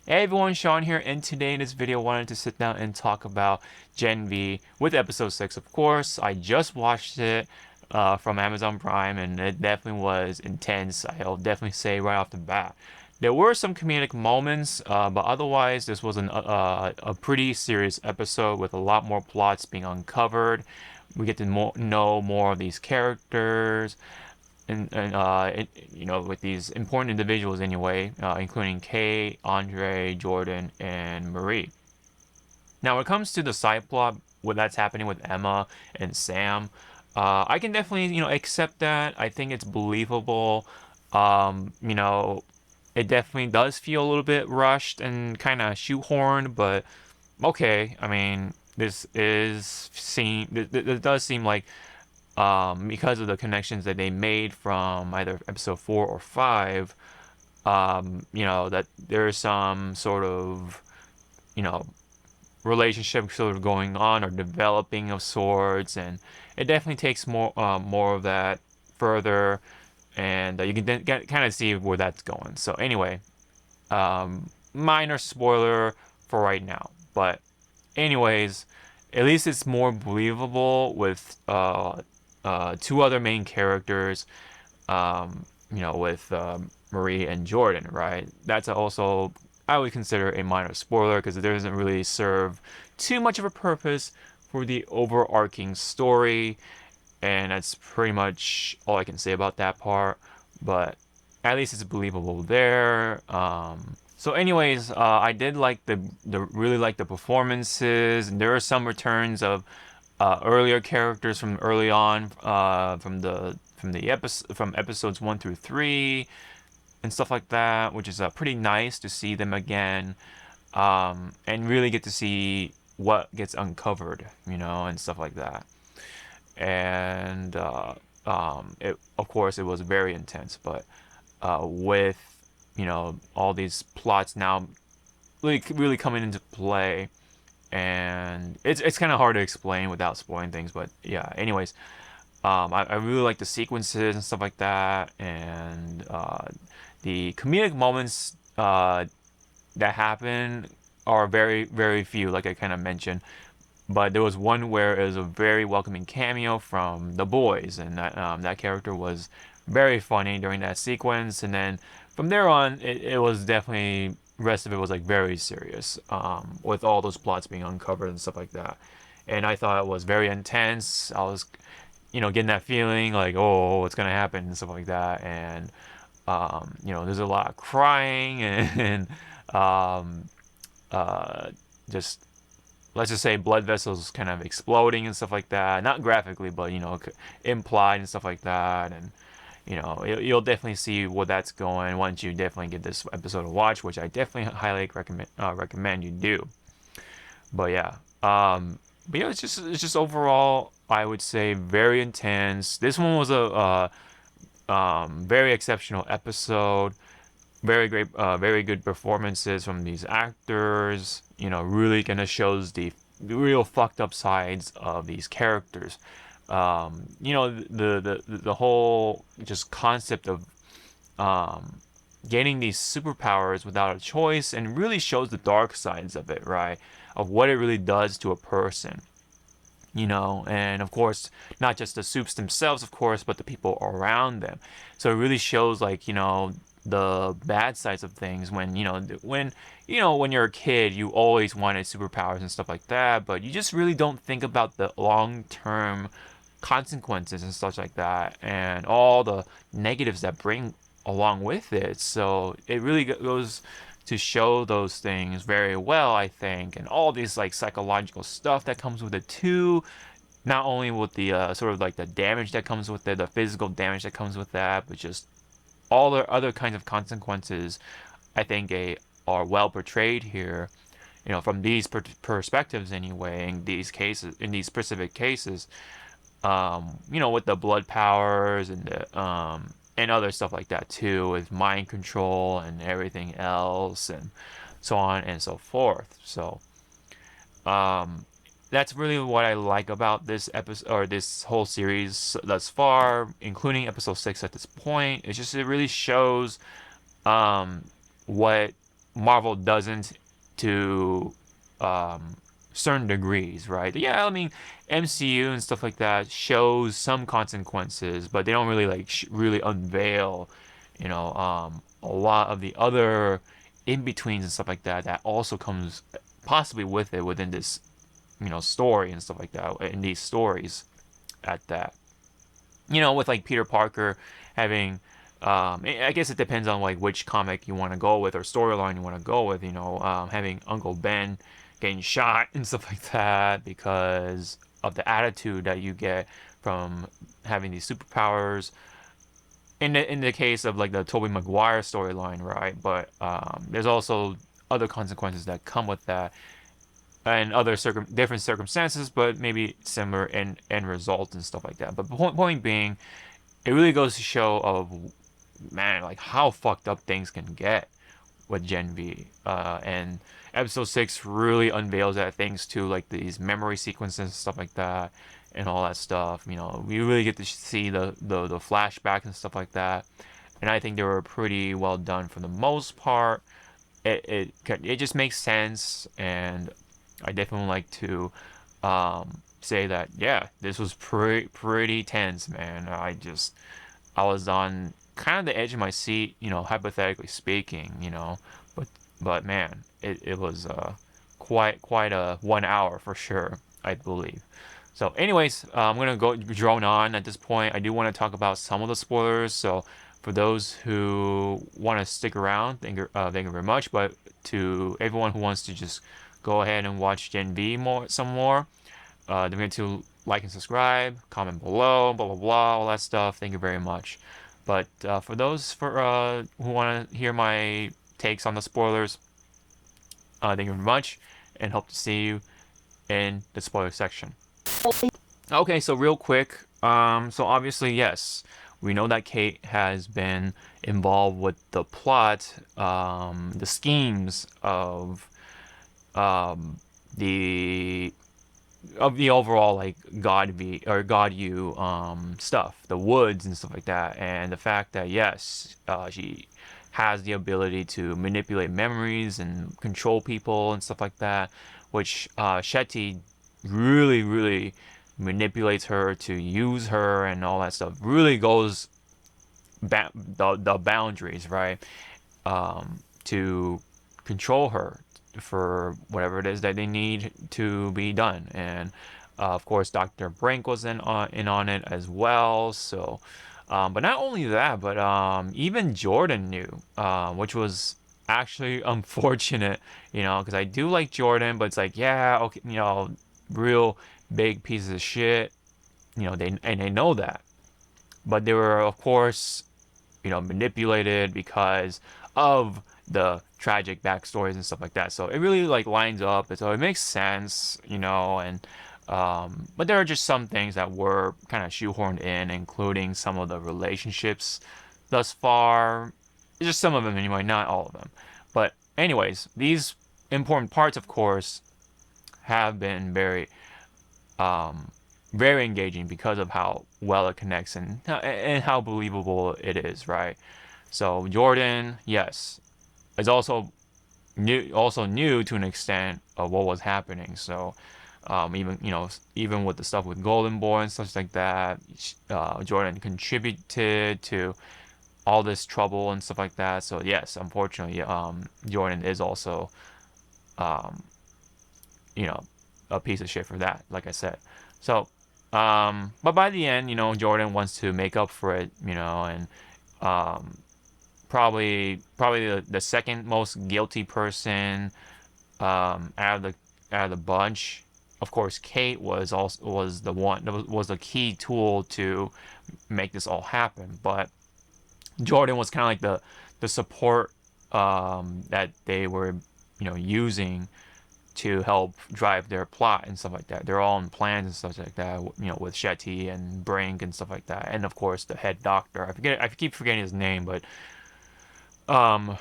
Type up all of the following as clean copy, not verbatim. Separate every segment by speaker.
Speaker 1: Hey everyone, Sean here, and today in this video I wanted to sit down and talk about Gen V with episode 6, of course. I just watched it from Amazon Prime, and it definitely was intense. I'll definitely say right off the bat. There were some comedic moments, but otherwise this was a pretty serious episode with a lot more plots being uncovered. We get to know more of these characters, with these important individuals anyway, including Kay, Andre, Jordan, and Marie. Now, when it comes to the side plot, what that's happening with Emma and Sam, I can definitely accept that. I think it's believable. Um, you know, it definitely does feel a little bit rushed and kind of shoehorned, but okay. I mean, it does seem like because of the connections that they made from either episode 4 or 5, that there's some sort of, you know, relationship sort of going on or developing of sorts, and it definitely takes more of that further, and you can kind of see where that's going. So anyway, minor spoiler for right now, but anyways, at least it's more believable with two other main characters, with Marie and Jordan, right? That's also, I would consider, a minor spoiler because it doesn't really serve too much of a purpose for the overarching story, and that's pretty much all I can say about that part. But at least it's believable there. So, anyways, I did like the really like the performances, and there are some returns of earlier characters from early on, from episodes 1 through 3 and stuff like that, which is pretty nice to see them again, and really get to see what gets uncovered, and stuff like that. And of course, it was very intense, but with all these plots now really coming into play, and it's kind of hard to explain without spoiling things, but yeah, anyways, I really like the sequences and stuff like that, and the comedic moments that happen are very, very few, like I kind of mentioned. But there was one where it was a very welcoming cameo from the boys, and that character was very funny during that sequence. And then from there on, it was definitely, rest of it was like very serious, with all those plots being uncovered and stuff like that. And I thought it was very intense. I was, getting that feeling like, oh, what's gonna happen and stuff like that. And there's a lot of crying and um, just, let's just say, blood vessels kind of exploding and stuff like that. Not graphically, but implied and stuff like that. And you'll definitely see where that's going once you definitely get this episode to watch, which I definitely highly recommend you do. But yeah, it's just overall, I would say, very intense. This one was a very exceptional episode. Very great, very good performances from these actors. Really kind of shows the real fucked up sides of these characters. The whole just concept of getting these superpowers without a choice, and really shows the dark sides of it, right? Of what it really does to a person. And of course, not just the soups themselves, of course, but the people around them. So it really shows, like, the bad sides of things when you're a kid, you always wanted superpowers and stuff like that, but you just really don't think about the long-term consequences and stuff like that, and all the negatives that bring along with it. So it really goes to show those things very well, I think, and all these like psychological stuff that comes with it too. Not only with the sort of like the damage that comes with it, the physical damage that comes with that, but just all the other kinds of consequences. I think are well portrayed here, from these perspectives anyway. In these specific cases, with the blood powers and the and other stuff like that too, with mind control and everything else, and so on and so forth. So, um, that's really what I like about this episode, or this whole series thus far, including episode 6 at this point. It really shows um, what Marvel doesn't to certain degrees, right? Yeah, I mean, MCU and stuff like that shows some consequences, but they don't really like really unveil, a lot of the other in betweens and stuff like that that also comes possibly with it within this, story and stuff like that in these stories at that. With like Peter Parker having, I guess it depends on like which comic you want to go with or storyline you want to go with. Having Uncle Ben getting shot and stuff like that because of the attitude that you get from having these superpowers. In the case of like the Tobey Maguire storyline, right? But there's also other consequences that come with that and other different circumstances, but maybe similar end results and stuff like that. But the point being, it really goes to show of, man, like how fucked up things can get with Gen V. And episode 6 really unveils that, things to like these memory sequences and stuff like that and all that stuff. We really get to see the flashbacks and stuff like that. And I think they were pretty well done for the most part. It just makes sense, and I definitely like to say that, yeah, this was pretty tense, man. I was on kind of the edge of my seat, hypothetically speaking, but man, it was quite a 1 hour for sure, I believe. So, anyways, I'm gonna go drone on at this point. I do want to talk about some of the spoilers, so for those who want to stick around, thank you very much. But to everyone who wants to just go ahead and watch Gen V some more, don't forget to like and subscribe, comment below, blah blah blah, all that stuff. Thank you very much. But for those who want to hear my takes on the spoilers, thank you very much, and hope to see you in the spoiler section. Okay, so real quick, so obviously, yes, we know that Kate has been involved with the plot, the schemes um, the the overall like God V or God U stuff, the woods and stuff like that, and the fact that yes, she has the ability to manipulate memories and control people and stuff like that, which Shetty really manipulates her to use her and all that stuff. Really goes the boundaries, right? To control her for whatever it is that they need to be done. And of course, Dr. Brink was in on it as well. So, but not only that, but even Jordan knew, which was actually unfortunate, because I do like Jordan, but it's like, yeah, okay, real big pieces of shit, they know that, but they were, of course, manipulated because of the tragic backstories and stuff like that. So it really like lines up, and so it makes sense, and but there are just some things that were kind of shoehorned in, including some of the relationships thus far. Just some of them anyway, not all of them. But anyways, these important parts, of course, have been very engaging because of how well it connects and how believable it is, right? So Jordan, yes, is also knew to an extent of what was happening. So even with the stuff with Golden Boy and stuff like that, Jordan contributed to all this trouble and stuff like that. So yes, unfortunately, Jordan is also um, you know a piece of shit for that, like I said. So but by the end, Jordan wants to make up for it, and um, probably the second most guilty person out of the bunch. Of course, Kate was the one that was the key tool to make this all happen, but Jordan was kind of like the support that they were using to help drive their plot and stuff like that. They're all in plans and stuff like that, with Shetty and Brink and stuff like that, and of course the head doctor. I keep forgetting his name, but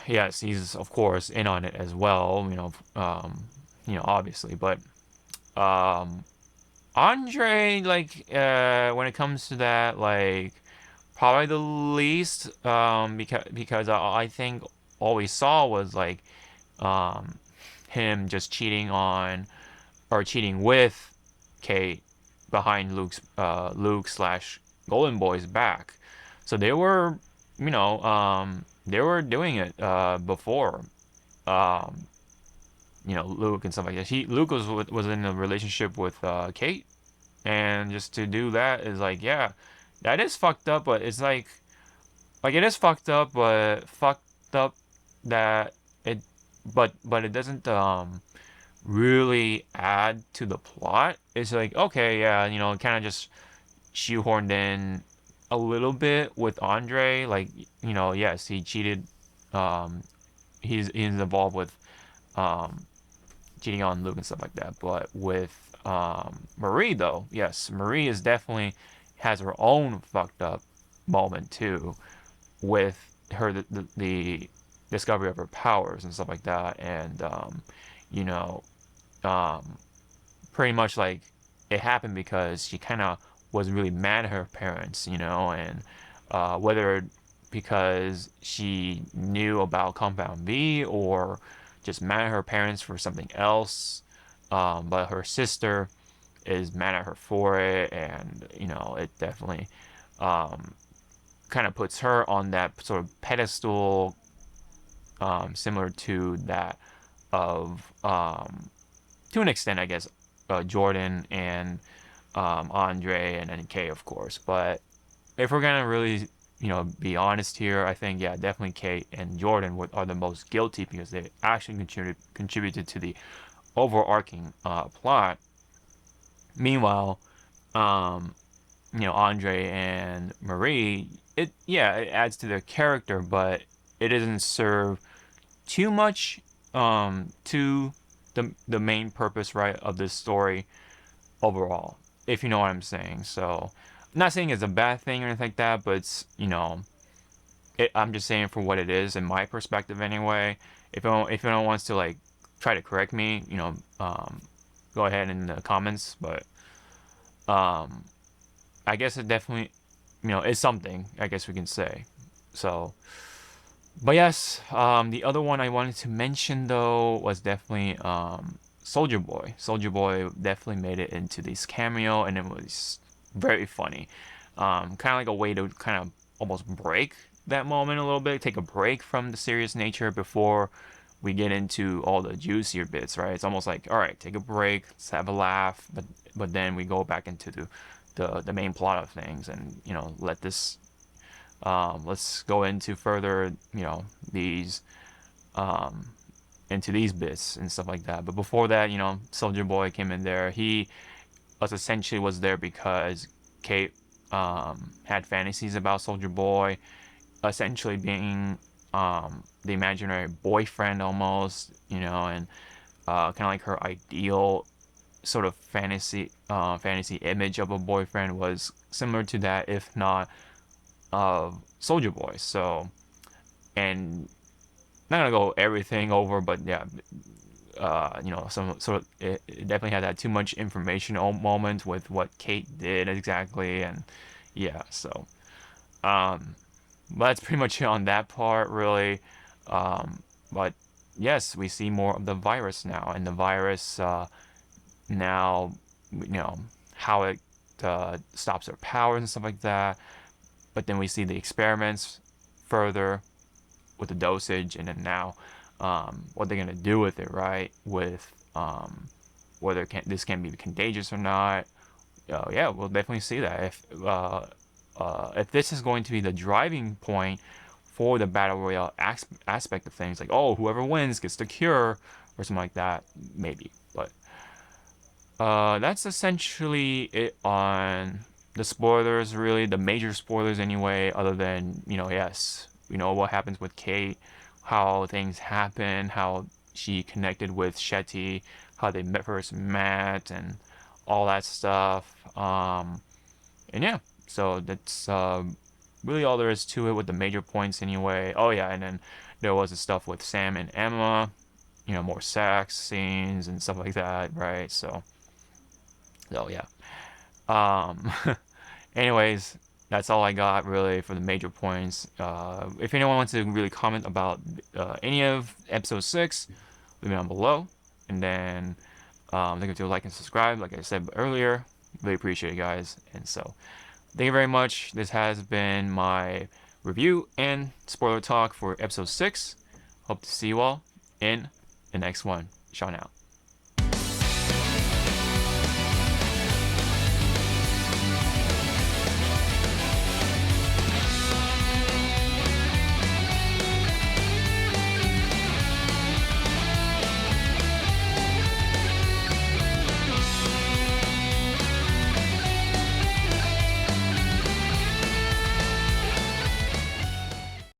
Speaker 1: yes, he's of course in on it as well. Obviously, but um, Andre, like, when it comes to that, like, probably the least, because I think all we saw was like um, him just cheating on or cheating with Kate behind Luke slash Golden Boy's back. So they were, they were doing it before. Um, Luke and stuff like that. Luke was in a relationship with Kate, and just to do that is like, yeah, that is fucked up. But it's like it is fucked up, but fucked up that it, but it doesn't really add to the plot. It's like, okay, yeah, kind of just shoehorned in a little bit with Andre. Like, yes, he cheated. Um, he's involved with um cheating on Luke and stuff like that. But with Marie, though, yes, Marie is definitely has her own fucked up moment too, with the discovery of her powers and stuff like that, and you know, um, pretty much like it happened because she kind of was really mad at her parents, and whether because she knew about Compound V or just mad at her parents for something else. But her sister is mad at her for it, and it definitely um, kind of puts her on that sort of pedestal, similar to that of to an extent, I guess, Jordan and Andre and NK, of course. But if we're gonna really, be honest here, I think yeah, definitely Kate and Jordan are the most guilty because they actually contributed to the overarching plot. Meanwhile, um, Andre and Marie, it adds to their character, but it doesn't serve too much to the main purpose, right, of this story overall, if you know what I'm saying. So I'm not saying it's a bad thing or anything like that, but it's, I'm just saying for what it is in my perspective anyway. If anyone wants to like try to correct me, go ahead in the comments. But um, I guess it definitely, is something, I guess we can say. So, but yes, the other one I wanted to mention though was definitely Soldier Boy. Soldier Boy definitely made it into this cameo, and it was very funny. Kind of like a way to kind of almost break that moment a little bit, take a break from the serious nature before we get into all the juicier bits, right? It's almost like, all right, take a break, let's have a laugh, but then we go back into the main plot of things, and let this let's go into further, these um, into these bits and stuff like that. But before that, Soldier Boy came in there. He was there because Kate had fantasies about Soldier Boy, essentially being the imaginary boyfriend almost, and kind of like her ideal sort of fantasy image of a boyfriend was similar to that, if not of Soldier Boy. So, and not gonna go everything over, but yeah, some sort of it definitely had that too much information moment with what Kate did exactly, and yeah, so um, but that's pretty much it on that part, really. But yes, we see more of the virus now, and the virus now, how it stops their powers and stuff like that. But then we see the experiments further with the dosage, and then now what they're gonna do with it, right? With whether this can be contagious or not. Yeah, we'll definitely see that if this is going to be the driving point for the battle royale aspect of things, like oh, whoever wins gets the cure or something like that, maybe. But that's essentially it on the spoilers, really, the major spoilers anyway, other than, yes, what happens with Kate, how things happen, how she connected with Shetty, how they first met, and all that stuff. And yeah, so that's really all there is to it with the major points anyway. Oh yeah, and then there was the stuff with Sam and Emma, more sex scenes and stuff like that, right? So yeah. Um, anyways, that's all I got really for the major points. If anyone wants to really comment about any of episode 6, leave it down below. And then don't forget to like and subscribe, like I said earlier. Really appreciate it, guys. And so, thank you very much. This has been my review and spoiler talk for episode 6. Hope to see you all in the next one. Sean out.